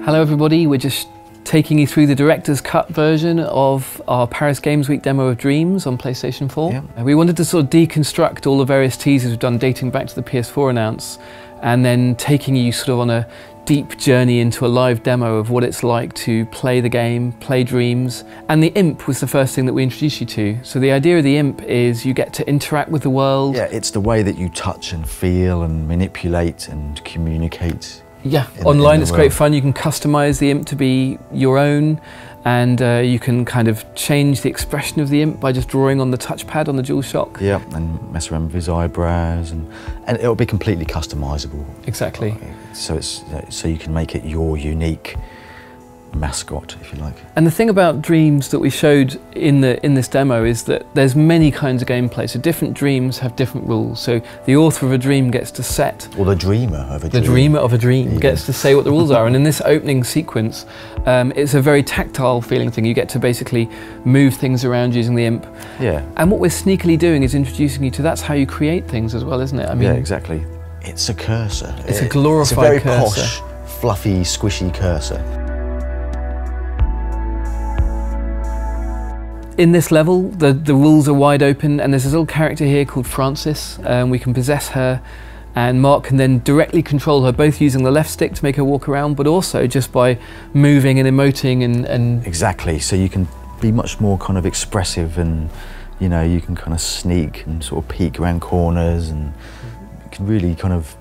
Hello everybody, we're just taking you through the director's cut version of our Paris Games Week demo of Dreams on PlayStation 4. Yeah. We wanted to sort of deconstruct all the various teasers we've done dating back to the PS4 announce, and then taking you sort of on a deep journey into a live demo of what it's like to play the game, play Dreams. And the imp was the first thing that we introduced you to. So the idea of the imp is you get to interact with the world. Yeah, it's the way that you touch and feel and manipulate and communicate. Yeah, online it's great fun. You can customize the imp to be your own, and you can kind of change the expression of the imp by just drawing on the touchpad on the DualShock. Yeah, and mess around with his eyebrows, and it'll be completely customizable. Exactly. So you can make it your unique mascot, if you like. And the thing about Dreams that we showed in this demo is that there's many kinds of gameplay. So different dreams have different rules. So the author of a dream gets to set, or the dreamer of a dream. The dreamer of a dream gets to say what the rules are. And in this opening sequence, it's a very tactile feeling thing. You get to basically move things around using the imp. Yeah. And what we're sneakily doing is introducing you to that's how you create things as well, isn't it? I mean, yeah, exactly. It's a cursor. It's a glorified cursor. It's a very posh, fluffy, squishy cursor. In this level, the rules are wide open, and there's this little character here called Frances. We can possess her, and Mark can then directly control her, both using the left stick to make her walk around, but also just by moving and emoting and... Exactly, so you can be much more kind of expressive, and you know, you can kind of sneak and sort of peek around corners, and you can really kind of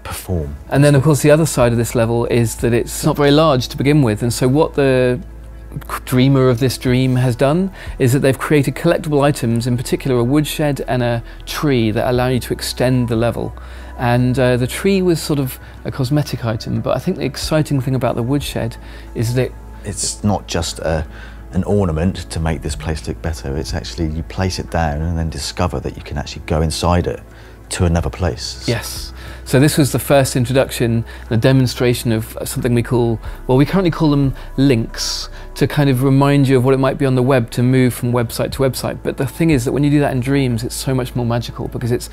perform. And then of course the other side of this level is that it's not very large to begin with, and so what the dreamer of this dream has done is that they've created collectible items, in particular a woodshed and a tree, that allow you to extend the level. And the tree was sort of a cosmetic item, but I think the exciting thing about the woodshed is that it's not just an ornament to make this place look better. It's actually, you place it down and then discover that you can actually go inside it to another place. Yes. So this was the first introduction, the demonstration of something we call, well, we currently call them links, to kind of remind you of what it might be on the web to move from website to website. But the thing is that when you do that in Dreams, it's so much more magical, because it's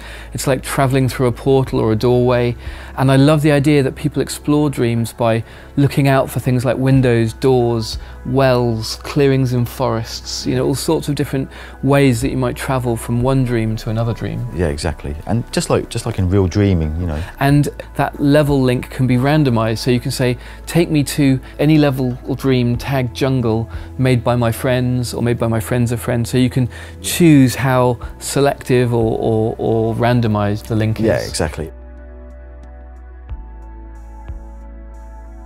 like traveling through a portal or a doorway. And I love the idea that people explore Dreams by looking out for things like windows, doors, wells, clearings in forests, you know, all sorts of different ways that you might travel from one dream to another dream. Yeah, exactly. And just like in real dreaming, you know. And that level link can be randomized, so you can say, take me to any level or dream, tag jungle, made by my friends or made by my friends of friends. So you can choose how selective or randomized the link is. Yeah, exactly.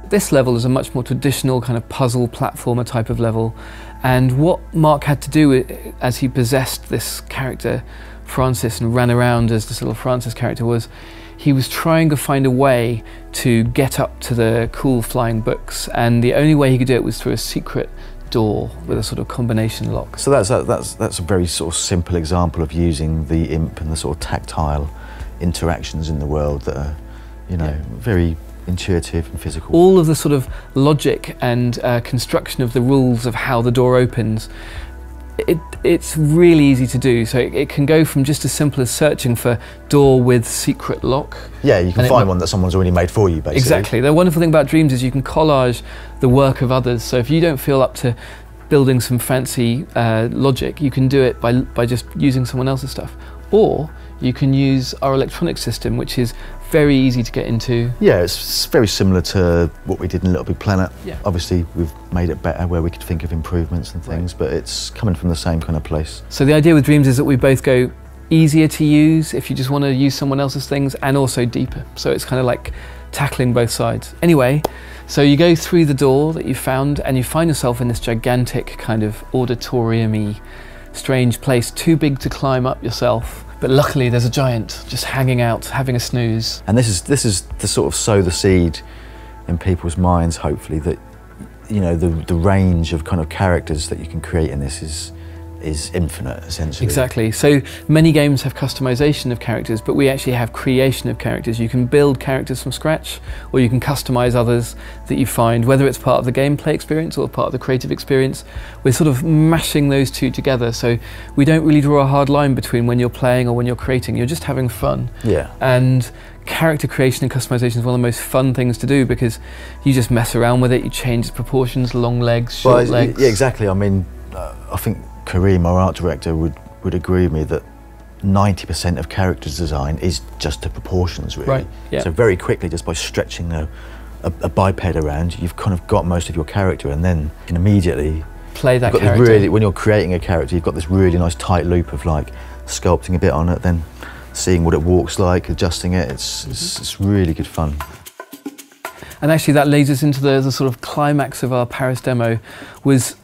This level is a much more traditional kind of puzzle platformer type of level, and what Mark had to do as he possessed this character Frances and ran around as this little Frances character was, he was trying to find a way to get up to the cool flying books, and the only way he could do it was through a secret door with a sort of combination lock. So that's a very sort of simple example of using the imp and the sort of tactile interactions in the world that are, you know, very intuitive and physical. All of the sort of logic and construction of the rules of how the door opens, it's really easy to do. So it can go from just as simple as searching for door with secret lock. Yeah, you can find one that someone's already made for you, basically. Exactly. The wonderful thing about Dreams is you can collage the work of others. So if you don't feel up to building some fancy logic, you can do it by just using someone else's stuff. Or you can use our electronic system, which is very easy to get into. Yeah, it's very similar to what we did in Little Big Planet. Yeah. Obviously, we've made it better where we could think of improvements and things, but it's coming from the same kind of place. So the idea with Dreams is that we both go easier to use if you just want to use someone else's things, and also deeper. So it's kind of like tackling both sides. Anyway, so you go through the door that you found, and you find yourself in this gigantic kind of auditorium-y, strange place, too big to climb up yourself. But luckily there's a giant just hanging out, having a snooze. And this is to sort of sow the seed in people's minds, hopefully, that, you know, the range of kind of characters that you can create in this is is infinite, essentially. Exactly. So many games have customization of characters, but we actually have creation of characters. You can build characters from scratch, or you can customize others that you find, whether it's part of the gameplay experience or part of the creative experience. We're sort of mashing those two together, so we don't really draw a hard line between when you're playing or when you're creating. You're just having fun. Yeah. And character creation and customization is one of the most fun things to do, because you just mess around with it, you change its proportions, long legs, short legs. Yeah, exactly. I mean, I think Kareem, our art director, would agree with me that 90% of character design is just the proportions, really. Right, yeah. So very quickly, just by stretching a biped around, you've kind of got most of your character, and then you can immediately play that character. When you're creating a character, you've got this really nice tight loop of like sculpting a bit on it, then seeing what it walks like, adjusting it. It's really good fun. And actually that leads us into the sort of climax of our Paris demo, was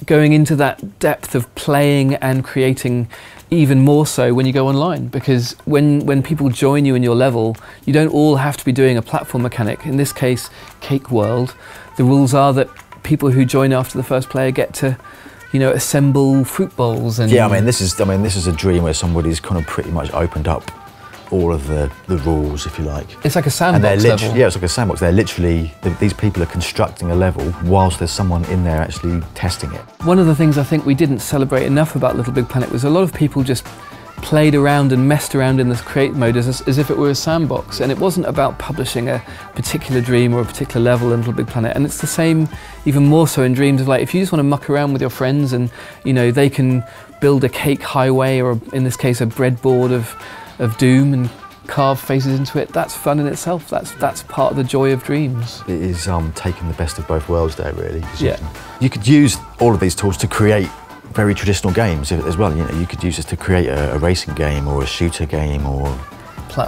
going into that depth of playing and creating even more so when you go online, because when people join you in your level, you don't all have to be doing a platform mechanic. In this case, Cake World, the rules are that people who join after the first player get to, you know, assemble fruit bowls. And yeah, I mean this is a dream where somebody's kind of pretty much opened up all of the rules, if you like. It's like a sandbox level. Yeah, it's like a sandbox. They're literally, these people are constructing a level whilst there's someone in there actually testing it. One of the things I think we didn't celebrate enough about Little Big Planet was a lot of people just played around and messed around in this create mode as if it were a sandbox, and it wasn't about publishing a particular dream or a particular level in Little Big Planet. And it's the same, even more so in dreams, of like, if you just want to muck around with your friends and, you know, they can build a cake highway, or in this case a breadboard of doom and carve faces into it, that's fun in itself. That's part of the joy of dreams. It is taking the best of both worlds there, really. Yeah. You could use all of these tools to create very traditional games as well. You know, you could use this to create a racing game or a shooter game or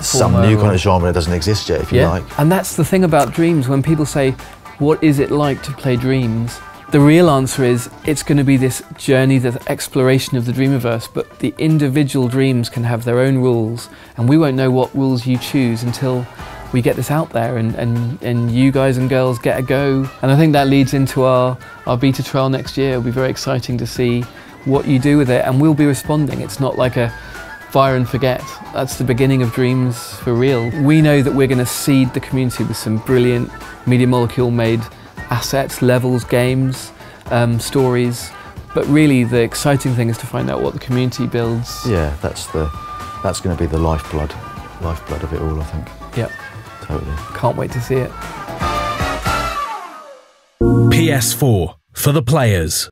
some new kind of genre that doesn't exist yet, if you like. And that's the thing about dreams. When people say, what is it like to play dreams? The real answer is, it's going to be this journey, the exploration of the Dreamiverse, but the individual dreams can have their own rules, and we won't know what rules you choose until we get this out there and you guys and girls get a go. And I think that leads into our beta trial next year. It'll be very exciting to see what you do with it, and we'll be responding. It's not like a fire and forget. That's the beginning of dreams for real. We know that we're going to seed the community with some brilliant Media Molecule made assets, levels, games, stories, but really the exciting thing is to find out what the community builds. Yeah, that's going to be the lifeblood of it all, I think. Yep. Totally. Can't wait to see it. PS4 for the players.